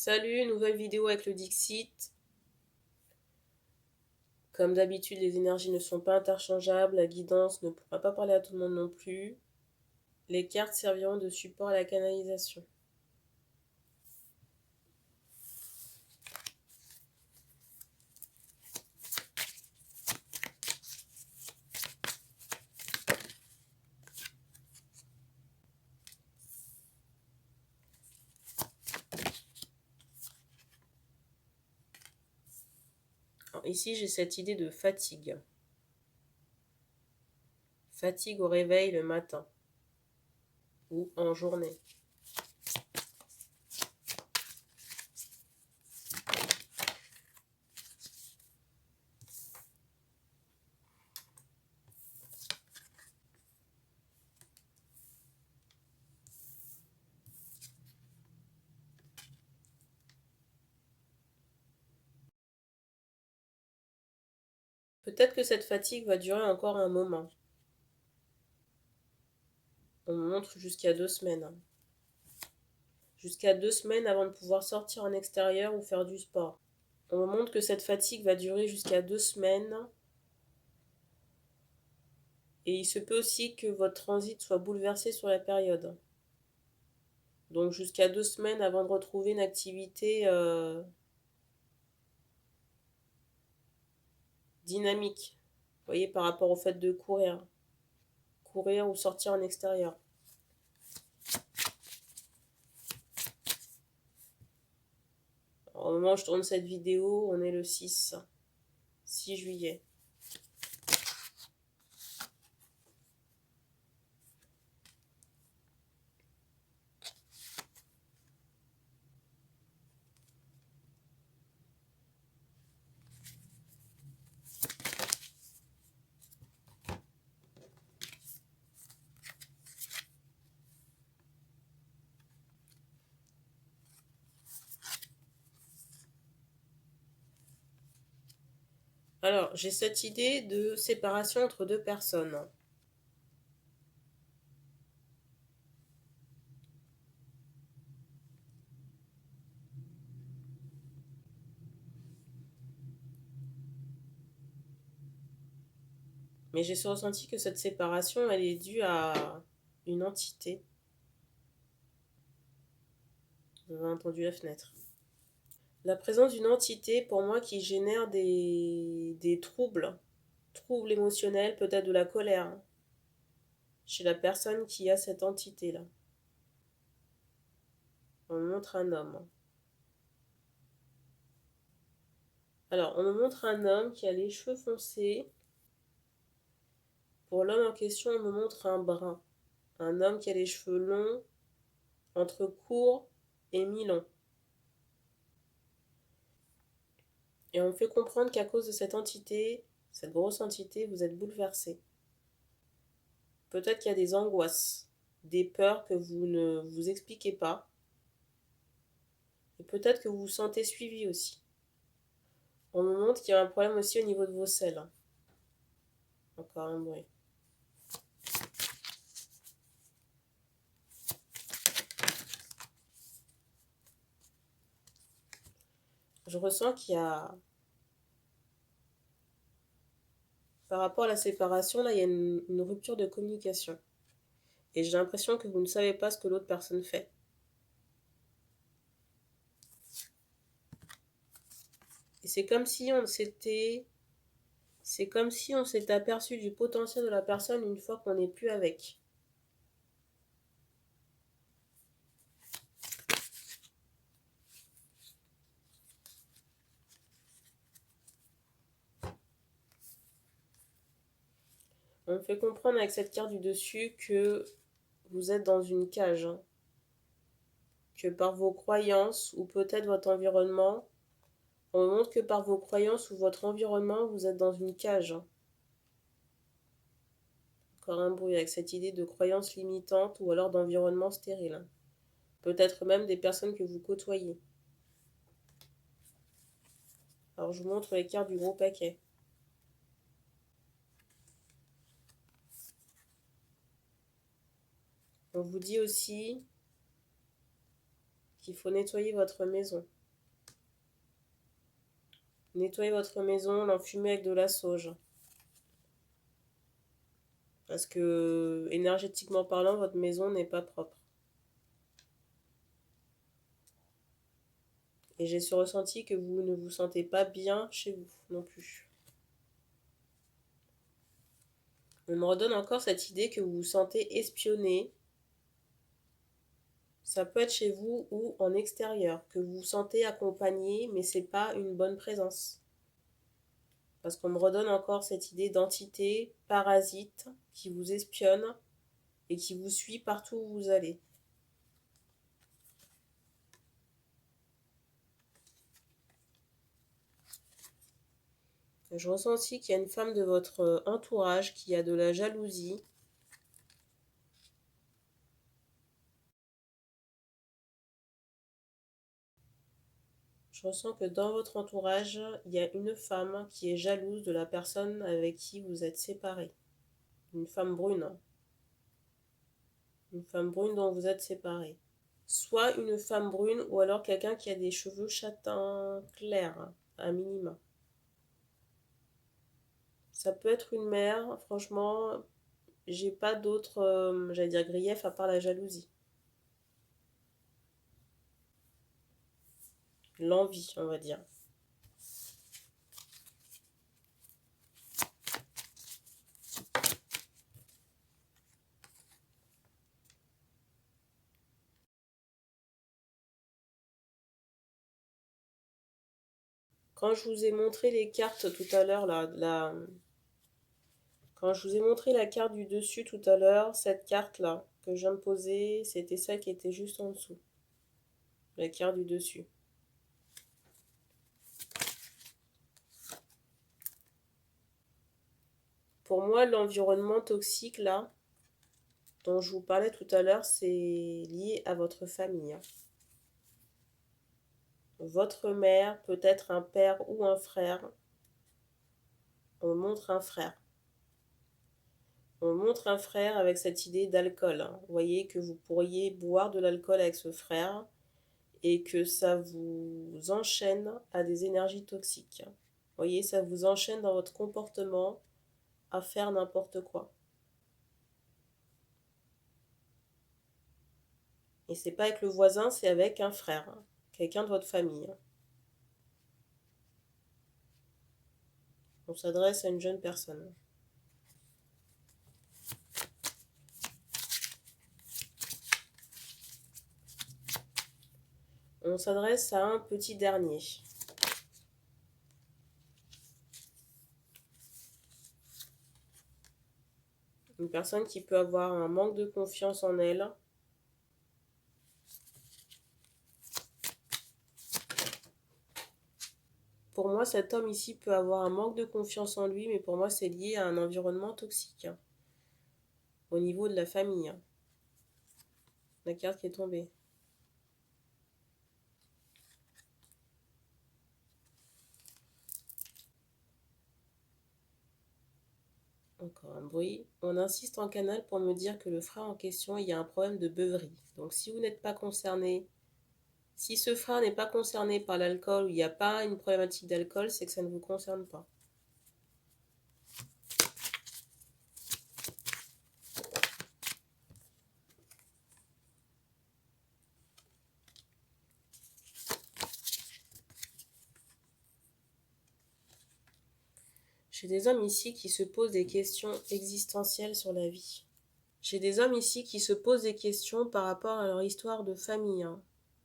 Salut, nouvelle vidéo avec le Dixit. Comme d'habitude, les énergies ne sont pas interchangeables, la guidance ne pourra pas parler à tout le monde non plus. Les cartes serviront de support à la canalisation. Alors, ici, j'ai cette idée de fatigue. Fatigue au réveil le matin ou en journée. Peut-être que cette fatigue va durer encore un moment. On me montre jusqu'à 2 semaines. Jusqu'à 2 semaines avant de pouvoir sortir en extérieur ou faire du sport. On me montre que cette fatigue va durer jusqu'à 2 semaines. Et il se peut aussi que votre transit soit bouleversé sur la période. Donc jusqu'à 2 semaines avant de retrouver une activité dynamique. Vous voyez, par rapport au fait de courir. Courir ou sortir en extérieur. Alors, au moment où je tourne cette vidéo, on est le 6 juillet. Alors, j'ai cette idée de séparation entre deux personnes. Mais j'ai ce ressenti que cette séparation, elle est due à une entité. Vous avez entendu la fenêtre. La présence d'une entité, pour moi, qui génère des troubles. Troubles émotionnels, peut-être de la colère, chez la personne qui a cette entité-là. On me montre un homme. Alors, on me montre un homme qui a les cheveux foncés. Pour l'homme en question, on me montre un brun. Un homme qui a les cheveux longs, entre courts et mi-longs. Et on me fait comprendre qu'à cause de cette entité, cette grosse entité, vous êtes bouleversé. Peut-être qu'il y a des angoisses, des peurs que vous ne vous expliquez pas. Et peut-être que vous vous sentez suivi aussi. On me montre qu'il y a un problème aussi au niveau de vos selles. Encore un bruit. Je ressens qu'il y a, par rapport à la séparation, là, il y a une rupture de communication. Et j'ai l'impression que vous ne savez pas ce que l'autre personne fait. Et c'est comme si on s'était aperçu du potentiel de la personne une fois qu'on n'est plus avec. On me fait comprendre avec cette carte du dessus que vous êtes dans une cage. Que par vos croyances ou peut-être votre environnement, on me montre que par vos croyances ou votre environnement, vous êtes dans une cage. Encore un bruit avec cette idée de croyances limitantes ou alors d'environnement stérile. Peut-être même des personnes que vous côtoyez. Alors je vous montre les cartes du gros paquet. On vous dit aussi qu'il faut nettoyer votre maison. Nettoyez votre maison, l'enfumer avec de la sauge. Parce que, énergétiquement parlant, votre maison n'est pas propre. Et j'ai ce ressenti que vous ne vous sentez pas bien chez vous non plus. On me redonne encore cette idée que vous vous sentez espionné. Ça peut être chez vous ou en extérieur, que vous vous sentez accompagné, mais c'est pas une bonne présence. Parce qu'on me redonne encore cette idée d'entité parasite qui vous espionne et qui vous suit partout où vous allez. Je ressens aussi qu'il y a une femme de votre entourage qui a de la jalousie. Je ressens que dans votre entourage, il y a une femme qui est jalouse de la personne avec qui vous êtes séparés. Une femme brune. Une femme brune dont vous êtes séparés. Soit une femme brune ou alors quelqu'un qui a des cheveux châtains clairs, à minima. Ça peut être une mère, franchement, j'ai pas d'autre, j'allais dire grief à part la jalousie. L'envie, on va dire. Quand je vous ai montré les cartes tout à l'heure, quand je vous ai montré la carte du dessus tout à l'heure, cette carte-là que je viens de poser, c'était celle qui était juste en dessous. La carte du dessus. Pour moi, l'environnement toxique, là, dont je vous parlais tout à l'heure, c'est lié à votre famille. Votre mère, peut-être un père ou un frère. On montre un frère. On montre un frère avec cette idée d'alcool. Vous voyez que vous pourriez boire de l'alcool avec ce frère et que ça vous enchaîne à des énergies toxiques. Vous voyez, ça vous enchaîne dans votre comportement à faire n'importe quoi. Et c'est pas avec le voisin, c'est avec un frère, quelqu'un de votre famille. On s'adresse à une jeune personne. On s'adresse à un petit dernier. Une personne qui peut avoir un manque de confiance en elle. Pour moi, cet homme ici peut avoir un manque de confiance en lui, mais pour moi, c'est lié à un environnement toxique. Au niveau de la famille. La carte qui est tombée. Encore un bruit. On insiste en canal pour me dire que le frère en question, il y a un problème de beuverie. Donc si vous n'êtes pas concerné, si ce frère n'est pas concerné par l'alcool ou il n'y a pas une problématique d'alcool, c'est que ça ne vous concerne pas. J'ai des hommes ici qui se posent des questions existentielles sur la vie. J'ai des hommes ici qui se posent des questions par rapport à leur histoire de famille. Vous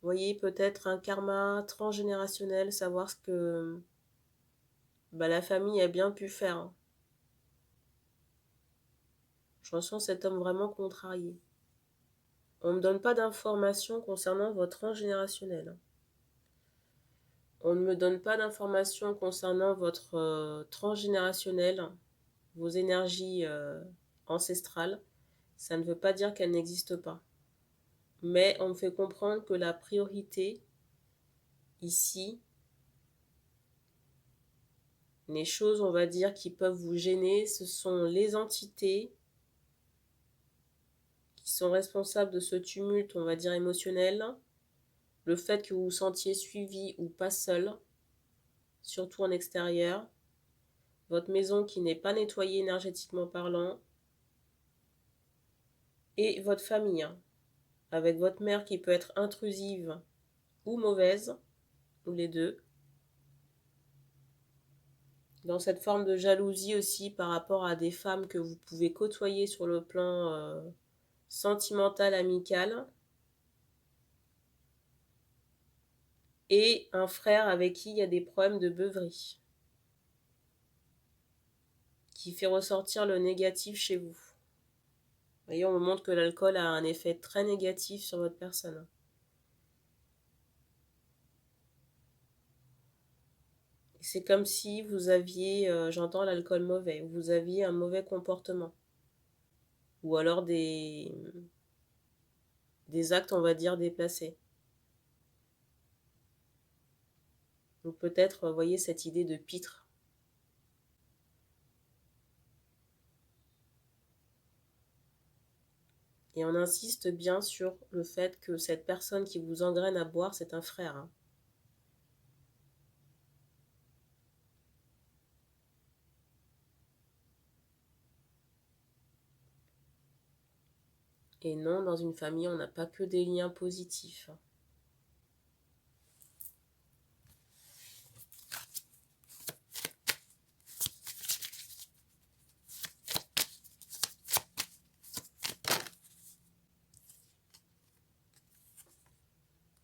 voyez, peut-être un karma transgénérationnel, savoir ce que la famille a bien pu faire. Je ressens cet homme vraiment contrarié. On ne me donne pas d'informations concernant votre transgénérationnel. On ne me donne pas d'informations concernant votre transgénérationnel, vos énergies ancestrales. Ça ne veut pas dire qu'elles n'existent pas. Mais on me fait comprendre que la priorité, ici, les choses, on va dire, qui peuvent vous gêner, ce sont les entités qui sont responsables de ce tumulte, on va dire, émotionnel, le fait que vous vous sentiez suivi ou pas seul, surtout en extérieur, votre maison qui n'est pas nettoyée énergétiquement parlant, et votre famille, avec votre mère qui peut être intrusive ou mauvaise, ou les deux, dans cette forme de jalousie aussi par rapport à des femmes que vous pouvez côtoyer sur le plan sentimental, amical, et un frère avec qui il y a des problèmes de beuverie, qui fait ressortir le négatif chez vous. Vous voyez, on me montre que l'alcool a un effet très négatif sur votre personne. C'est comme si vous aviez, j'entends l'alcool mauvais, vous aviez un mauvais comportement. Ou alors des actes, on va dire, déplacés. Donc peut-être, vous voyez, cette idée de pitre. Et on insiste bien sur le fait que cette personne qui vous engraine à boire, c'est un frère. Hein. Et non, dans une famille, on n'a pas que des liens positifs.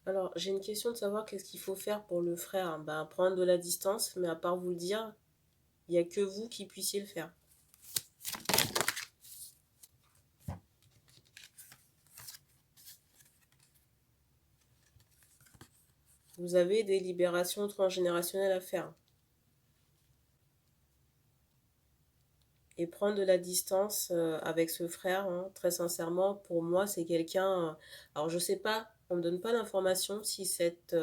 Alors, j'ai une question de savoir qu'est-ce qu'il faut faire pour le frère. Ben, prendre de la distance, mais à part vous le dire, il n'y a que vous qui puissiez le faire. Vous avez des libérations transgénérationnelles à faire. Et prendre de la distance avec ce frère, hein, très sincèrement, pour moi, c'est quelqu'un... alors, je sais pas, on ne me donne pas d'information si cette...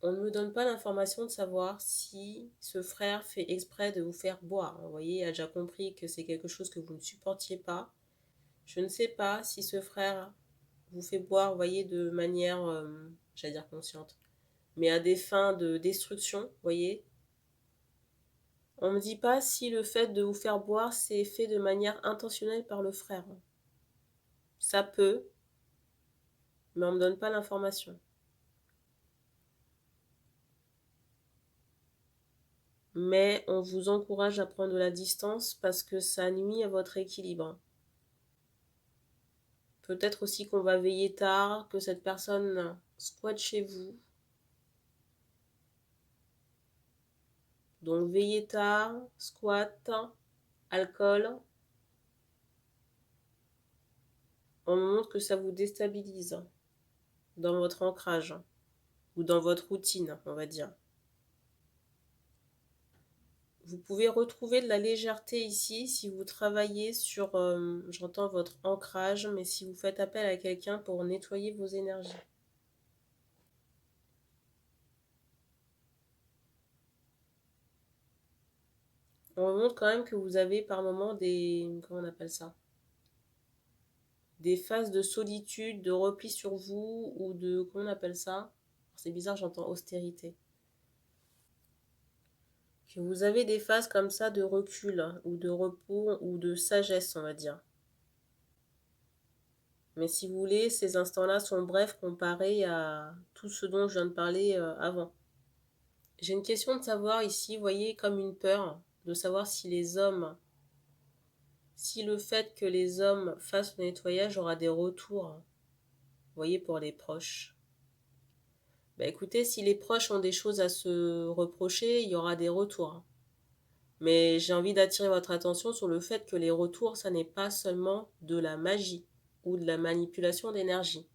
on ne me donne pas l'information de savoir si ce frère fait exprès de vous faire boire. Vous voyez, il a déjà compris que c'est quelque chose que vous ne supportiez pas. Je ne sais pas si ce frère vous fait boire, vous voyez, de manière, j'allais dire consciente, mais à des fins de destruction, vous voyez. On ne me dit pas si le fait de vous faire boire, c'est fait de manière intentionnelle par le frère. Ça peut, mais on ne me donne pas l'information. Mais on vous encourage à prendre de la distance parce que ça nuit à votre équilibre. Peut-être aussi qu'on va veiller tard, que cette personne squatte chez vous. Donc veiller tard, squat, alcool. On me montre que ça vous déstabilise dans votre ancrage ou dans votre routine, on va dire. Vous pouvez retrouver de la légèreté ici si vous travaillez sur, j'entends votre ancrage, mais si vous faites appel à quelqu'un pour nettoyer vos énergies. On montre quand même que vous avez par moments des... comment on appelle ça? Des phases de solitude, de repli sur vous, ou de... comment on appelle ça? C'est bizarre, j'entends austérité. Que vous avez des phases comme ça de recul, ou de repos, ou de sagesse, on va dire. Mais si vous voulez, ces instants-là sont brefs comparés à tout ce dont je viens de parler avant. J'ai une question de savoir ici, vous voyez, comme une peur, de savoir si les hommes, si le fait que les hommes fassent le nettoyage aura des retours, vous voyez, pour les proches. Bah écoutez, si les proches ont des choses à se reprocher, il y aura des retours. Mais j'ai envie d'attirer votre attention sur le fait que les retours, ça n'est pas seulement de la magie ou de la manipulation d'énergie.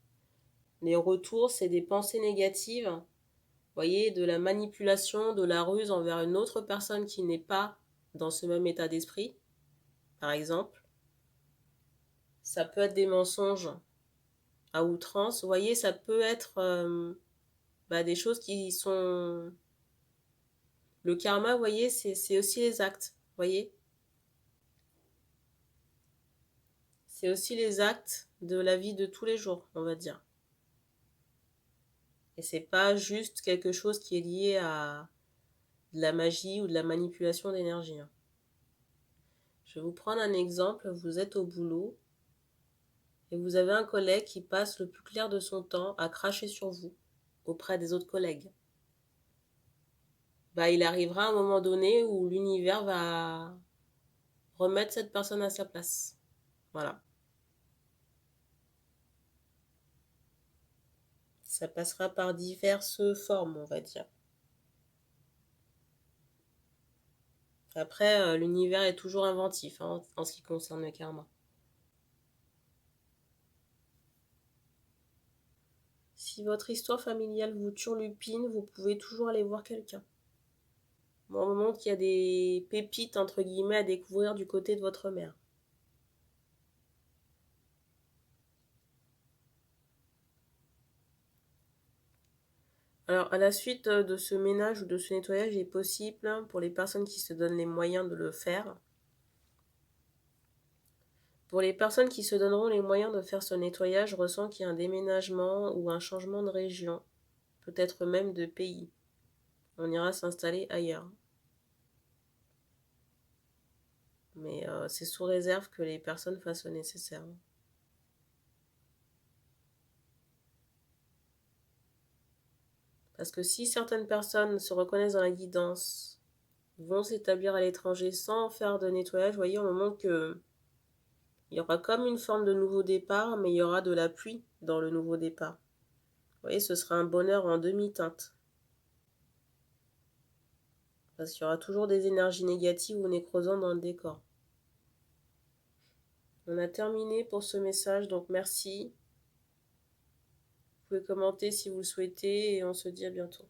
Les retours, c'est des pensées négatives, vous voyez, de la manipulation, de la ruse envers une autre personne qui n'est pas dans ce même état d'esprit, par exemple. Ça peut être des mensonges à outrance. Vous voyez, ça peut être des choses qui sont... Le karma, vous voyez, c'est aussi les actes, vous voyez. C'est aussi les actes de la vie de tous les jours, on va dire. Et c'est pas juste quelque chose qui est lié à de la magie ou de la manipulation d'énergie, hein. Je vais vous prendre un exemple. Vous êtes au boulot et vous avez un collègue qui passe le plus clair de son temps à cracher sur vous auprès des autres collègues. Il arrivera un moment donné où l'univers va remettre cette personne à sa place. Voilà. Ça passera par diverses formes, on va dire. Après, l'univers est toujours inventif, hein, en ce qui concerne le karma. Si votre histoire familiale vous turlupine, vous pouvez toujours aller voir quelqu'un. Bon, on me montre qu'il y a des pépites, entre guillemets, à découvrir du côté de votre mère. Alors, à la suite de ce ménage ou de ce nettoyage, il est possible, pour les personnes qui se donnent les moyens de le faire, pour les personnes qui se donneront les moyens de faire ce nettoyage, je ressens qu'il y a un déménagement ou un changement de région, peut-être même de pays. On ira s'installer ailleurs. Mais c'est sous réserve que les personnes fassent le nécessaire. Parce que si certaines personnes se reconnaissent dans la guidance, vont s'établir à l'étranger sans faire de nettoyage, vous voyez, au moment que il y aura comme une forme de nouveau départ, mais il y aura de la pluie dans le nouveau départ. Vous voyez, ce sera un bonheur en demi-teinte. Parce qu'il y aura toujours des énergies négatives ou nécrosantes dans le décor. On a terminé pour ce message, donc merci. Vous pouvez commenter si vous le souhaitez et on se dit à bientôt.